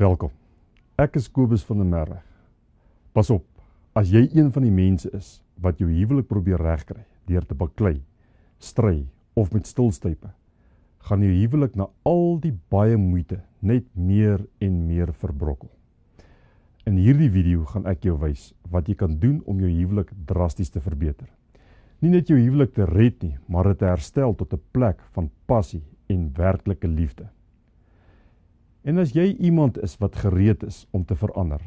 Welkom, ek is Kobus van der Merwe. Pas op, as jy een van die mense is wat jou huwelik probeer regkry deur te baklei, stry of met stilstype, gaan jou huwelik na al die baie moeite net meer en meer verbrokkel. In hierdie video gaan ek jou wys wat jy kan doen om jou huwelik drasties te verbeter. Nie net jou huwelik te red nie, maar dit te herstel tot 'n plek van passie en werklike liefde. En as jy iemand is wat gereed is om te verander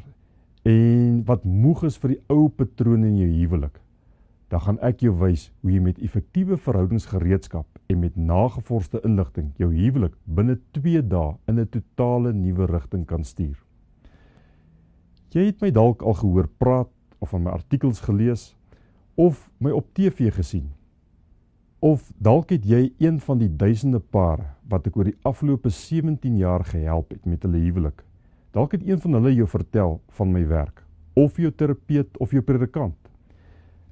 en wat moeg is vir die ou patrone in jou huwelik, dan gaan ek jou wys hoe jy met effektiewe verhoudingsgereedskap en met nagevorste inligting jou huwelik binne 2 dae in 'n totale nuwe rigting kan stuur. Jy het my dalk al gehoor praat of van my artikels gelees of my op TV gesien. Of dalk het jy een van die duisende pare wat ek oor die afgelope 17 jaar gehelp het met hulle huwelik. Dalk het een van hulle jou vertel van my werk, of jou terapeut of jou predikant.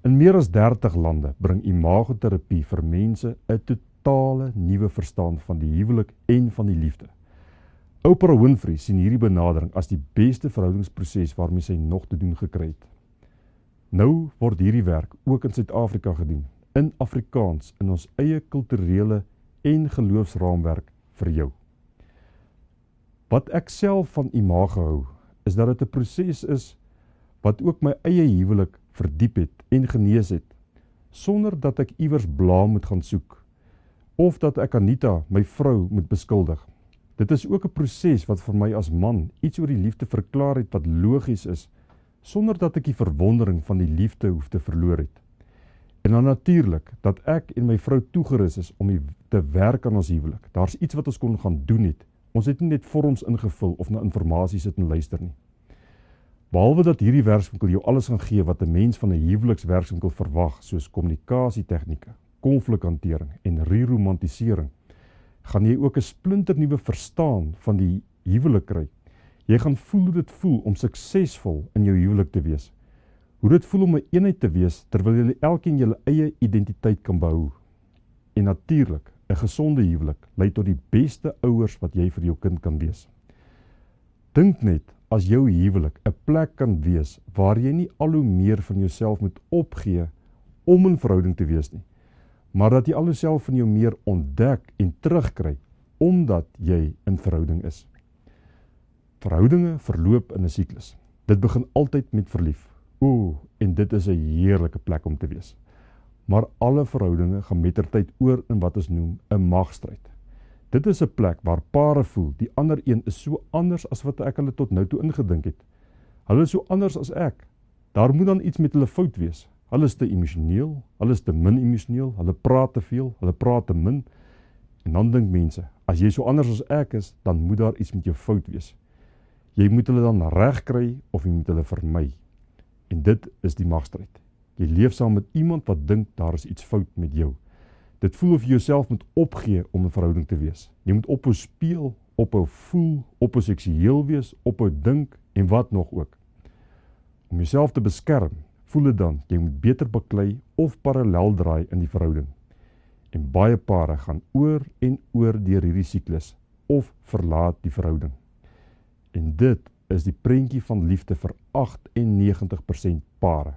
In meer as 30 lande bring imagoterapie vir mense 'n totale nuwe verstaan van die huwelik en van die liefde. Oprah Winfrey sien hierdie benadering as die beste verhoudingsproses waarmee sy nog te doen gekry het. Nou word hierdie werk ook in Suid-Afrika gedoen, in Afrikaans, in ons eie kulturele en geloofsraamwerk vir jou. Wat ek self van imago hou, is dat dit 'n proses is wat ook my eie huwelik verdiep het en genees het, sonder dat ek iewers blaam moet gaan soek, of dat ek Anita, my vrou, moet beskuldig. Dit is ook 'n proses wat vir my as man iets oor die liefde verklaar het wat logies is, sonder dat ek die verwondering van die liefde hoef te verloor het. En dan natuurlik, dat ek en my vrou toegerus is om te werk aan ons huwelik. Daar's iets wat ons kon gaan doen het. Ons het nie net vorms ingevul of na inligting sit en luister nie. Behalwe dat hierdie werkswinkel jou alles gaan gee wat 'n mens van 'n huwelikswerkswinkel verwag, soos kommunikasietegnieke, konflikhantering en re-romantisering, gaan jy ook 'n splinternuwe verstaan van die huwelik kry. Jy gaan voel hoe dit voel om suksesvol in jou huwelik te wees. Hoe dit voel om 'n eenheid te wees, terwyl julle elkeen julle eie identiteit kan behou. En natuurlik, 'n gesonde huwelik lei tot die beste ouers wat jy vir jou kind kan wees. Dink net, as jou huwelik 'n plek kan wees waar jy nie al hoe meer van jouself moet opgee om in verhouding te wees nie, maar dat jy al jouself van jou meer ontdek en terugkry, omdat jy in verhouding is. Verhoudinge verloop in 'n siklus. Dit begin altyd met verlief. En dit is 'n heerlike plek om te wees. Maar alle verhoudinge gaan mettertyd oor in wat ons noem 'n magstryd. Dit is 'n plek waar pare voel, die ander een is so anders as wat ek hulle tot nou toe ingedink het. Hulle is so anders as ek. Daar moet dan iets met hulle fout wees. Hulle is te emosioneel, hulle is te min emosioneel, hulle praat te veel, hulle praat te min. En dan dink mense, as jy so anders as ek is, dan moet daar iets met jou fout wees. Jy moet hulle dan regkry of jy moet hulle vermy. En dit is die magstryd. Jy leef saam met iemand wat dink daar is iets fout met jou. Dit voel of jy jouself moet opgee om 'n verhouding te wees. Jy moet ophou speel, ophou voel, ophou seksueel wees, ophou dink en wat nog ook. Om jouself te beskerm, voel dit dan jy moet beter baklei of parallel draai in die verhouding. En baie pare gaan oor en oor deur hierdie siklus of verlaat die verhouding. En dit is die prentjie van liefde vir 98% pare.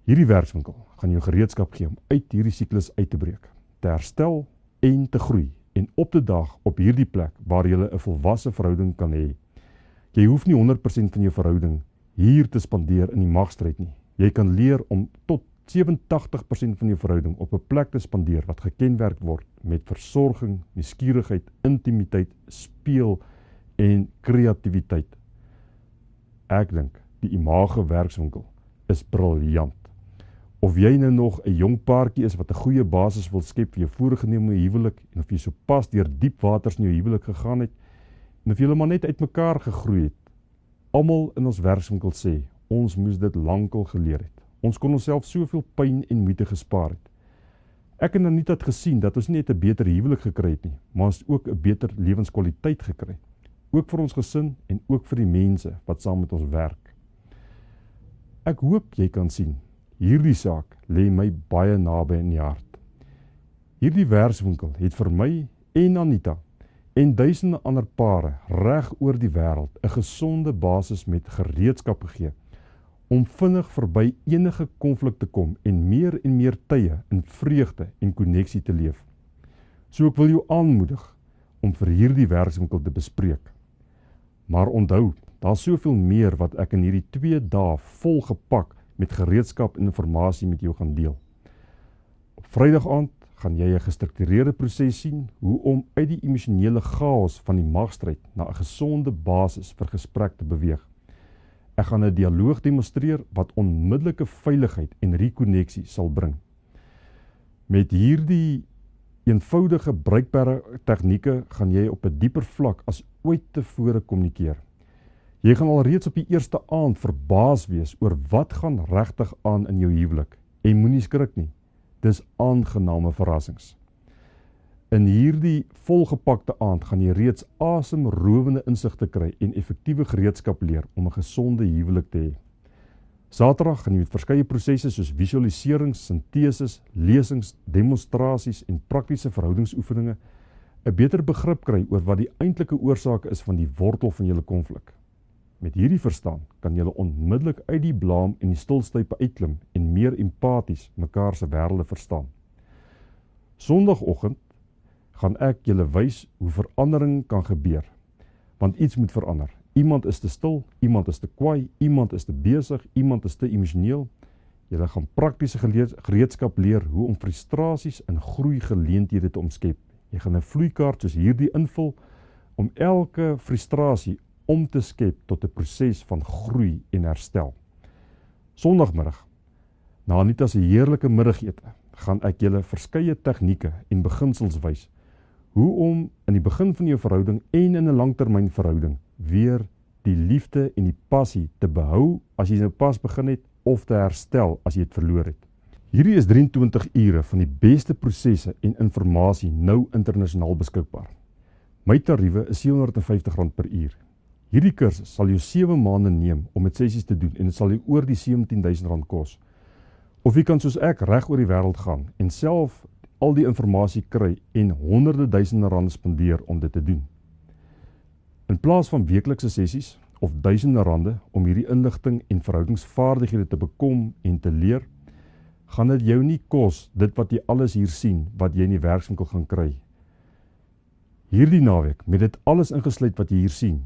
Hierdie werkswinkel gaan jou gereedskap gee om uit hierdie siklus uit te breek, te herstel en te groei en op te daag op hierdie plek waar jy 'n volwasse verhouding kan hê. Jy hoef nie 100% van jou verhouding hier te spandeer in die magstryd nie. Jy kan leer om tot 87% van jou verhouding op 'n plek te spandeer wat gekenmerk word met versorging, nuuskierigheid, intimiteit, speel en kreatiwiteit. Ek dink die imago werkswinkel is briljant. Of jy nou nog 'n jong paartjie is wat 'n goeie basis wil skep vir jou voorgenome huwelik, en of jy so pas deur diep waters in jou huwelik gegaan het, en of julle maar net uitmekaar gegroei het. Almal in ons werkswinkel sê, ons moes dit lankal geleer het. Ons kon onsself soveel pyn en moeite gespaar het. Ek en Anita het gesien dat ons nie net 'n beter huwelik gekry het nie, maar ons ook 'n beter lewenskwaliteit gekry. Ook vir ons gesin en ook vir die mense wat saam met ons werk. Ek hoop jy kan sien, hierdie saak lê my baie naby in die hart. Hierdie werkswinkel het vir my en Anita en duisende ander pare reg oor die wêreld 'n gesonde basis met gereedskap gegee om vinnig verby enige konflik te kom en meer tye in vreugde en koneksie te leef. So ek wil jou aanmoedig om vir hierdie werkswinkel te bespreek. Maar onthou, daar's soveel meer wat ek in hierdie 2 dae volgepak met gereedskap en inligting met jou gaan deel. Op Vrydag aand gaan jy 'n gestruktureerde proses sien hoe om uit die emosionele chaos van die magstryd na 'n gesonde basis vir gesprek te beweeg. Ek gaan 'n dialoog demonstreer wat onmiddellike veiligheid en rekonneksie sal bring. Met hierdie eenvoudige bruikbare tegnieke gaan jy op 'n dieper vlak as ooit tevore kommunikeer. Jy gaan alreeds op die eerste aand verbaas wees oor wat gaan regtig aan in jou huwelik en moenie skrik nie. Dis aangename verrassings. In hierdie volgepakte aand gaan jy reeds asemrowende insigte kry en effektiewe gereedskap leer om 'n gesonde huwelik te hê. Saterdag gaan jy met verskeie prosesse soos visualiserings, sinteses, lesings, demonstrasies en praktiese verhoudingsoefeninge 'n beter begrip kry oor wat die eintlike oorsake is van die wortel van julle konflik. Met hierdie verstaan kan julle onmiddellik uit die blaam en die stilstype uitklim en meer empaties mekaar se wêrelde verstaan. Sondagoggend gaan ek julle wys hoe verandering kan gebeur, want iets moet verander. Iemand is te stil, iemand is te kwaai, iemand is te besig, iemand is te emosioneel. Julle gaan praktiese gereedskap leer hoe om frustrasies in groeigeleenthede te omskep. Jy gaan 'n vloeikaart soos hierdie invul om elke frustrasie om te skep tot 'n proses van groei en herstel. Sondagmiddag, na Anita se heerlike middagete, gaan ek julle verskeie tegnieke en beginsels wys hoe om in die begin van jou verhouding en in 'n langtermynverhouding weer die liefde en die passie te behou as jy nou pas begin het of te herstel as jy dit verloor het. Hierdie is 23 ure van die beste prosesse en inligting nou internasionaal beskikbaar. My tariewe is R750 per uur. Hierdie kursus sal jou 7 maande neem om met sessies te doen en dit sal jou oor die R17,000 kos. Of jy kan soos ek reg oor die wêreld gaan en self al die inligting kry en honderde duisende rande spandeer om dit te doen. In plaas van weeklikse sessies of duisende rande om hierdie inligting en verhoudingsvaardighede te bekom en te leer, gaan dit jou nie kos dit wat jy alles hier sien wat jy in die werkswinkel gaan kry. Hierdie naweek, met dit alles ingesluit wat jy hier sien,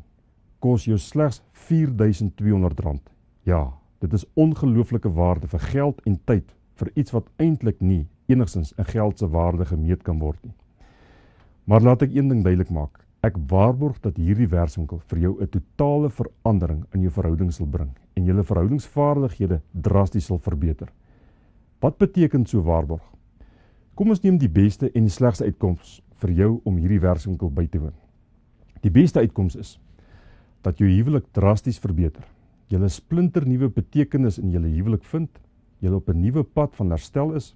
kos jou slegs R4,200. Ja, dit is ongelooflike waarde vir geld en tyd vir iets wat eintlik nie enigstens in geld se waarde gemeet kan word nie. Maar laat ek een ding duidelik maak. Ek waarborg dat hierdie werkswinkel vir jou 'n totale verandering in jou verhouding sal bring en julle verhoudingsvaardighede drasties sal verbeter. Wat beteken so waarborg? Kom ons neem die beste en die slegste uitkoms vir jou om hierdie werkswinkel by te woon. Die beste uitkoms is dat jou huwelik drasties verbeter. Julle splinternuwe betekenis in julle huwelik vind, julle op 'n nuwe pad van herstel is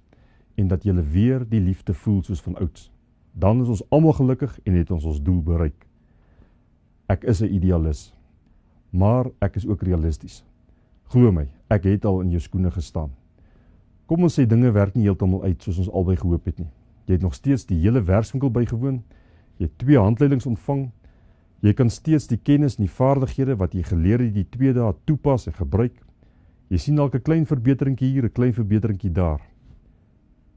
en dat julle weer die liefde voel soos van ouds. Dan is ons almal gelukkig en het ons doel bereik. Ek is 'n idealis, maar ek is ook realisties. Glo my, ek het al in jou skoene gestaan. Kom ons sê dinge werk nie heeltemal uit soos ons albei gehoop het nie. Jy het nog steeds die hele werkswinkel bygewoon, jy het 2 handleidings ontvang, jy kan steeds die kennis en die vaardighede wat jy geleer het die 2 dae toepas en gebruik. Jy sien dalk 'n klein verbeteringkie hier, 'n klein verbeteringkie daar.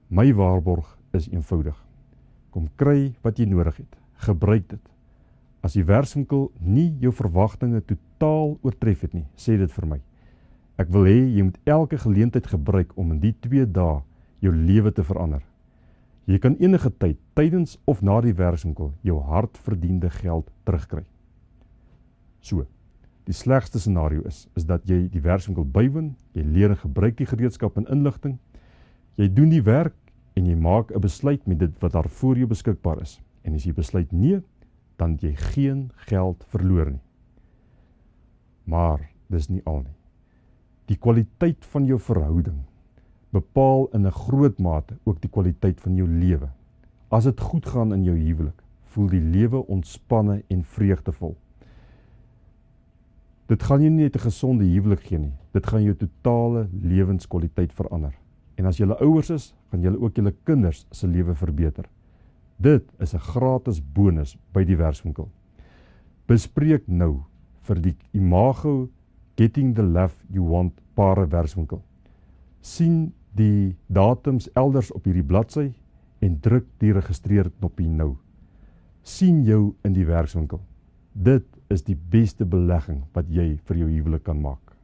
My waarborg is eenvoudig. Kom kry wat jy nodig het. Gebruik dit. As die werkswinkel nie jou verwagtinge totaal oortref het nie, sê dit vir my. Ek wil hê jy moet elke geleentheid gebruik om in die 2 dae jou lewe te verander. Jy kan enige tyd, tydens of na die werkswinkel, jou hardverdiende geld terugkry. So, die slegste scenario is dat jy die werkswinkel bywoon, jy leer en gebruik die gereedskap en inligting, jy doen die werk en jy maak 'n besluit met dit wat daar voor jou beskikbaar is. En as jy besluit nee, dan het jy geen geld verloor nie. Maar dis nie al nie. Die kwaliteit van jou verhouding bepaal in 'n groot mate ook die kwaliteit van jou lewe. As dit goed gaan in jou huwelik, voel die lewe ontspanne en vreugdevol. Dit gaan jou nie net 'n gesonde huwelik gee nie, dit gaan jou totale lewenskwaliteit verander. En as julle ouers is, gaan julle ook julle kinders se lewe verbeter. Dit is 'n gratis bonus by die werkswinkel. Bespreek nou vir die Imago Getting the Love You Want pare werkswinkel. Sien die datums elders op hierdie bladsy en druk die registreer knoppie nou. Sien jou in die werkswinkel. Dit is die beste belegging wat jy vir jou huwelik kan maak.